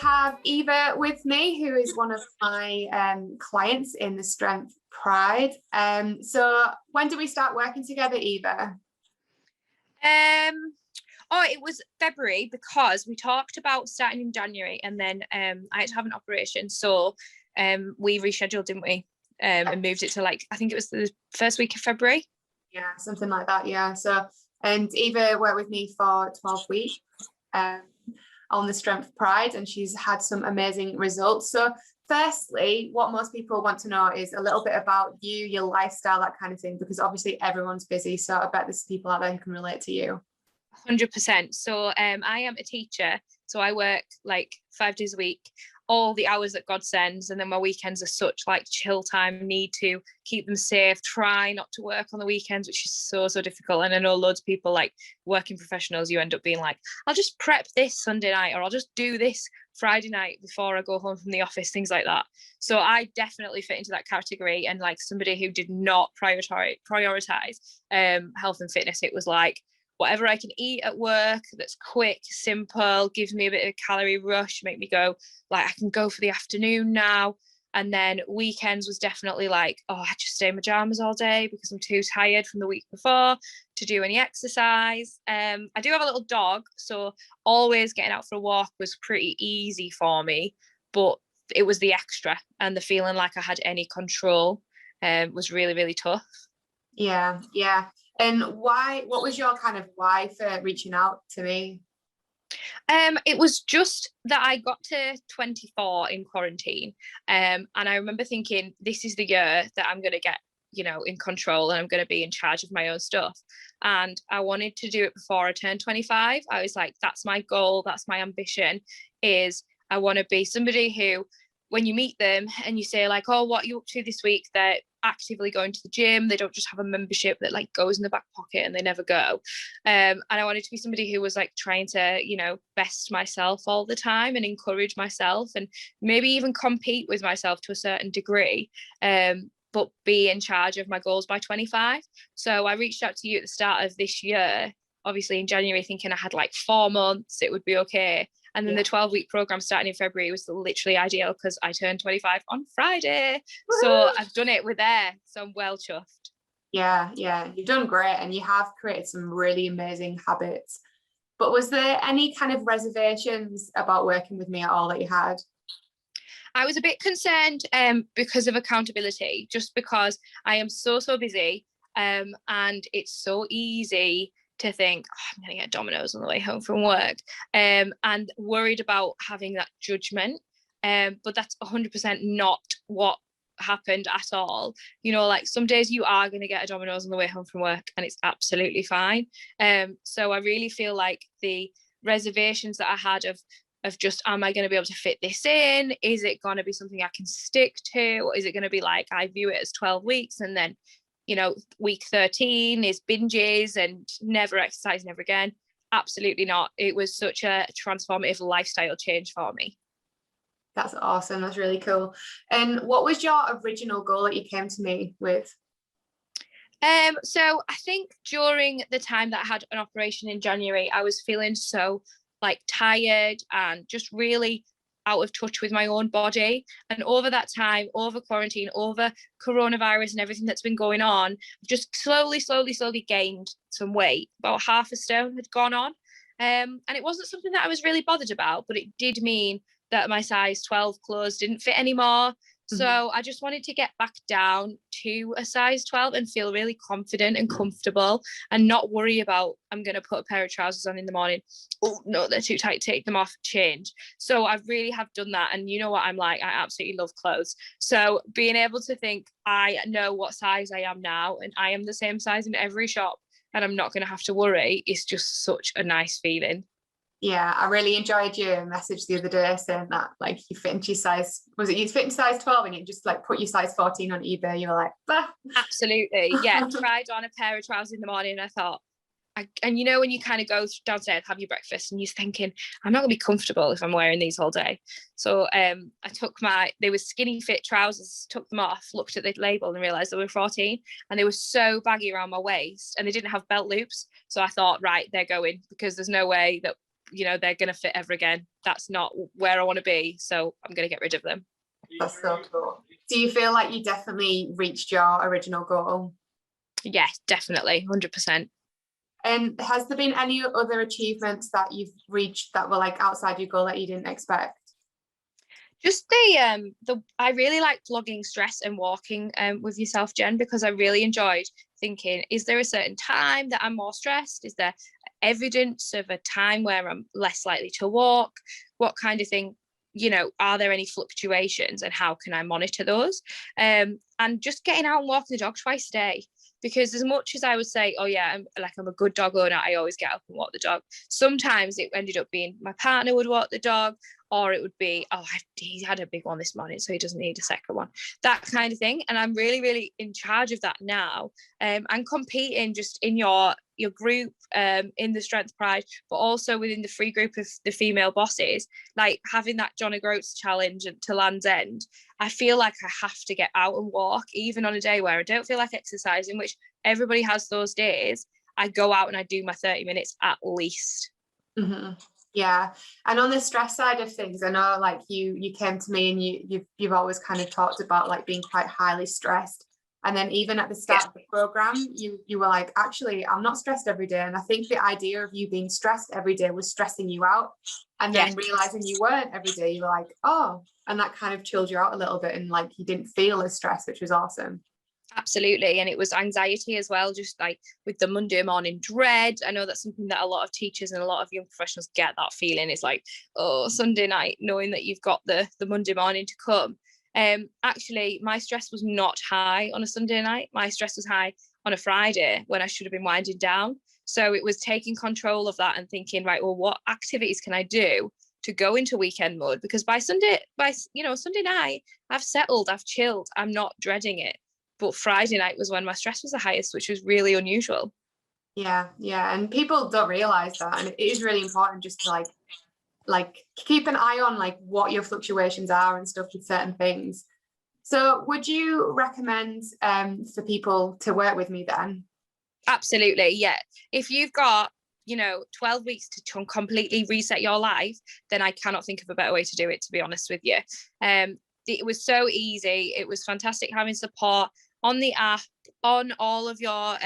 have Eva with me, who is one of my clients in the Strength Pride. So when did we start working together, Eva? It was February, because we talked about starting in January, and then I had to have an operation, so we rescheduled, didn't we? And moved it to, like, I think it was the first week of February. Yeah, something like that. Yeah. So, and Eva worked with me for 12 weeks on the Strength Pride, and she's had some amazing results. So firstly, what most people want to know is a little bit about you, your lifestyle, that kind of thing, because obviously everyone's busy. So I bet there's people out there who can relate to you. 100%. So I am a teacher, so I work like 5 days a week, all the hours that God sends, and then my weekends are such like chill time. Need to keep them safe, try not to work on the weekends, which is so difficult. And I know loads of people, like working professionals, you end up being like, I'll just prep this Sunday night, or I'll just do this Friday night before I go home from the office, things like that. So I definitely fit into that category, and like somebody who did not prioritize health and fitness. It was like, whatever I can eat at work that's quick, simple, gives me a bit of a calorie rush, make me go, like, I can go for the afternoon now. And then weekends was definitely like, I just stay in my pajamas all day because I'm too tired from the week before to do any exercise. I do have a little dog, so always getting out for a walk was pretty easy for me, but it was the extra and the feeling like I had any control was really tough. Yeah. And what was your kind of why for reaching out to me? It was just that I got to 24 in quarantine. And I remember thinking, this is the year that I'm going to get, in control, and I'm going to be in charge of my own stuff. And I wanted to do it before I turned 25. I was like, that's my goal. That's my ambition, is I want to be somebody who, when you meet them and you say like, oh, what are you up to this week? They're actively going to the gym. They don't just have a membership that like goes in the back pocket and they never go. And I wanted to be somebody who was like trying to, best myself all the time and encourage myself, and maybe even compete with myself to a certain degree. But be in charge of my goals by 25. So I reached out to you at the start of this year, obviously in January, thinking I had like 4 months, it would be okay. And then the 12-week program starting in February was literally ideal because I turned 25 on Friday. Woo! So I've done it with there. So I'm well chuffed. Yeah, you've done great, and you have created some really amazing habits. But was there any kind of reservations about working with me at all that you had? I was a bit concerned because of accountability, just because I am so busy, and it's so easy to think, I'm going to get Domino's on the way home from work, and worried about having that judgment. But that's 100% not what happened at all. Like some days you are going to get a Domino's on the way home from work, and it's absolutely fine. So I really feel like the reservations that I had of just, am I going to be able to fit this in? Is it going to be something I can stick to? Or is it going to be like, I view it as 12 weeks and then, week 13 is binges and never exercise, never again? Absolutely not. It was such a transformative lifestyle change for me. That's awesome. That's really cool. And what was your original goal that you came to me with? So I think during the time that I had an operation in January, I was feeling so like tired and just really out of touch with my own body. And over that time, over quarantine, over coronavirus and everything that's been going on, I've just slowly gained some weight. About half a stone had gone on. And it wasn't something that I was really bothered about, but it did mean that my size 12 clothes didn't fit anymore. So I just wanted to get back down to a size 12 and feel really confident and comfortable and not worry about, I'm going to put a pair of trousers on in the morning. Oh, no, they're too tight. Take them off, change. So I really have done that. And you know what I'm like? I absolutely love clothes. So being able to think, I know what size I am now, and I am the same size in every shop, and I'm not going to have to worry, is just such a nice feeling. Yeah, I really enjoyed your message the other day saying that like you fit into your size, was it you fit into size 12 and you just like put your size 14 on eBay? You were like, bah. Absolutely. Yeah. Tried on a pair of trousers in the morning and I thought, and when you kind of go downstairs, have your breakfast, and you're thinking, I'm not gonna be comfortable if I'm wearing these all day. So I took they were skinny fit trousers, took them off, looked at the label and realized they were 14, and they were so baggy around my waist and they didn't have belt loops. So I thought, right, they're going, because there's no way that they're going to fit ever again. That's not where I want to be. So I'm going to get rid of them. That's so cool. Do you feel like you definitely reached your original goal? Yes, definitely. 100%. And has there been any other achievements that you've reached that were like outside your goal that you didn't expect? Just I really like vlogging stress and walking with yourself, Jen, because I really enjoyed thinking, is there a certain time that I'm more stressed? Is there evidence of a time where I'm less likely to walk? What kind of thing, are there any fluctuations, and how can I monitor those? And just getting out and walking the dog twice a day. Because as much as I would say, oh yeah, I'm a good dog owner, I always get up and walk the dog. Sometimes it ended up being my partner would walk the dog, or it would be, he had a big one this morning, so he doesn't need a second one, that kind of thing. And I'm really, really in charge of that now. And competing just in your group, in the Strength Pride, but also within the free group of the female bosses, like having that John O'Groats challenge to Land's End, I feel like I have to get out and walk, even on a day where I don't feel like exercising, which everybody has those days. I go out and I do my 30 minutes at least. Mm-hmm. Yeah. And on the stress side of things, I know like you came to me and you've always kind of talked about like being quite highly stressed. And then even at the start of the program, you were like, actually, I'm not stressed every day. And I think the idea of you being stressed every day was stressing you out. And then realizing you weren't every day, you were like, oh, and that kind of chilled you out a little bit. And like, you didn't feel as stressed, which was awesome. Absolutely. And it was anxiety as well, just like with the Monday morning dread. I know that's something that a lot of teachers and a lot of young professionals get, that feeling. It's like, oh, Sunday night, knowing that you've got the Monday morning to come. Actually, my stress was not high on a Sunday night. My stress was high on a Friday when I should have been winding down. So it was taking control of that and thinking, right, well, what activities can I do to go into weekend mode? Because by Sunday night, I've settled, I've chilled, I'm not dreading it. But Friday night was when my stress was the highest, which was really unusual. Yeah. And people don't realize that. And it is really important just to like keep an eye on like what your fluctuations are and stuff with certain things. So would you recommend for people to work with me then? Absolutely, yeah. If you've got 12 weeks to completely reset your life, then I cannot think of a better way to do it, to be honest with you. It was so easy. It was fantastic having support on the app, on all of your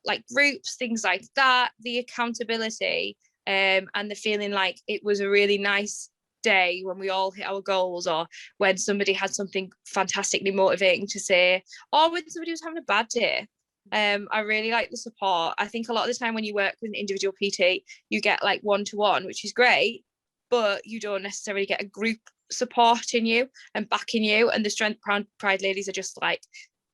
like groups, things like that, the accountability, and the feeling like it was a really nice day when we all hit our goals, or when somebody had something fantastically motivating to say, or when somebody was having a bad day. I really like the support. I think a lot of the time when you work with an individual PT, you get like one-to-one, which is great, but you don't necessarily get a group supporting you and backing you. And the Strength Pride ladies are just like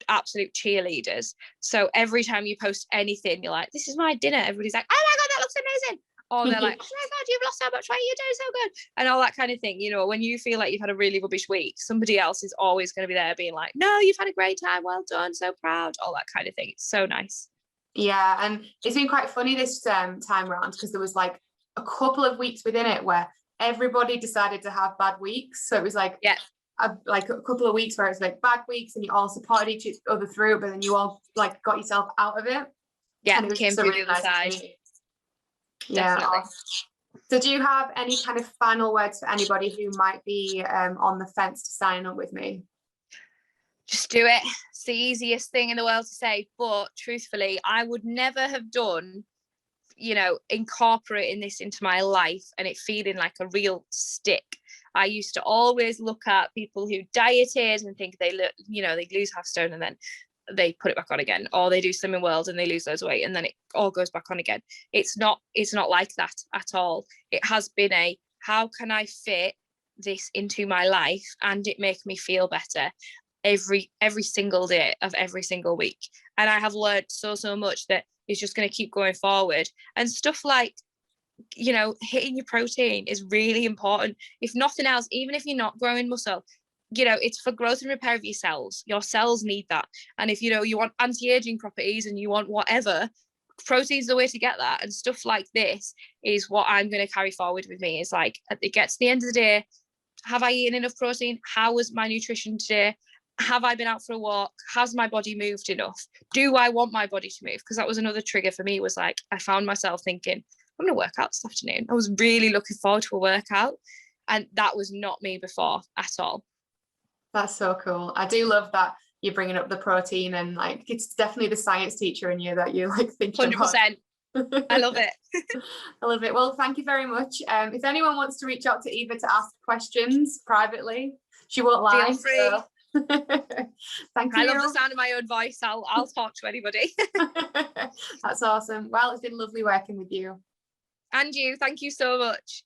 absolute cheerleaders. So every time you post anything, you're like, this is my dinner. Everybody's like, oh my God, that looks amazing. Or they're like, oh my God, you've lost so much weight, you're doing so good. And all that kind of thing. When you feel like you've had a really rubbish week, somebody else is always going to be there being like, no, you've had a great time, well done, so proud, all that kind of thing. It's so nice. Yeah, and it's been quite funny this time around, because there was like a couple of weeks within it where everybody decided to have bad weeks. So it was like like a couple of weeks where it's like bad weeks and you all supported each other through it, but then you all like got yourself out of it. Yeah, and it came through the other side. Yeah. Awesome. So do you have any kind of final words for anybody who might be on the fence to sign up with me? Just do it. It's the easiest thing in the world to say, but truthfully, I would never have done incorporating this into my life and it feeling like a real stick. I used to always look at people who dieted and think they lose half stone and then they put it back on again, or they do Slimming World and they lose loads of weight and then it all goes back on again. It's not like that at all. It has been how can I fit this into my life and it make me feel better every single day of every single week. And I have learned so much that is just going to keep going forward. And stuff like hitting your protein is really important. If nothing else, even if you're not growing muscle, it's for growth and repair of your cells. Your cells need that. And if you want anti-aging properties and you want whatever, protein's the way to get that. And stuff like this is what I'm going to carry forward with me. Is like, it gets to the end of the day, have I eaten enough protein? How was my nutrition today? Have I been out for a walk? Has my body moved enough? Do I want my body to move? Because that was another trigger for me, was like, I found myself thinking, I'm going to work out this afternoon. I was really looking forward to a workout, and that was not me before at all. That's so cool. I do love that you're bringing up the protein, and like it's definitely the science teacher in you that you like thinking 100%. I love it. I love it. Well, thank you very much. If anyone wants to reach out to Eva to ask questions privately, she won't lie. Feel free. So. Thank you. I love the sound of my own voice. I'll talk to anybody. That's awesome. Well, it's been lovely working with you. And you. Thank you so much.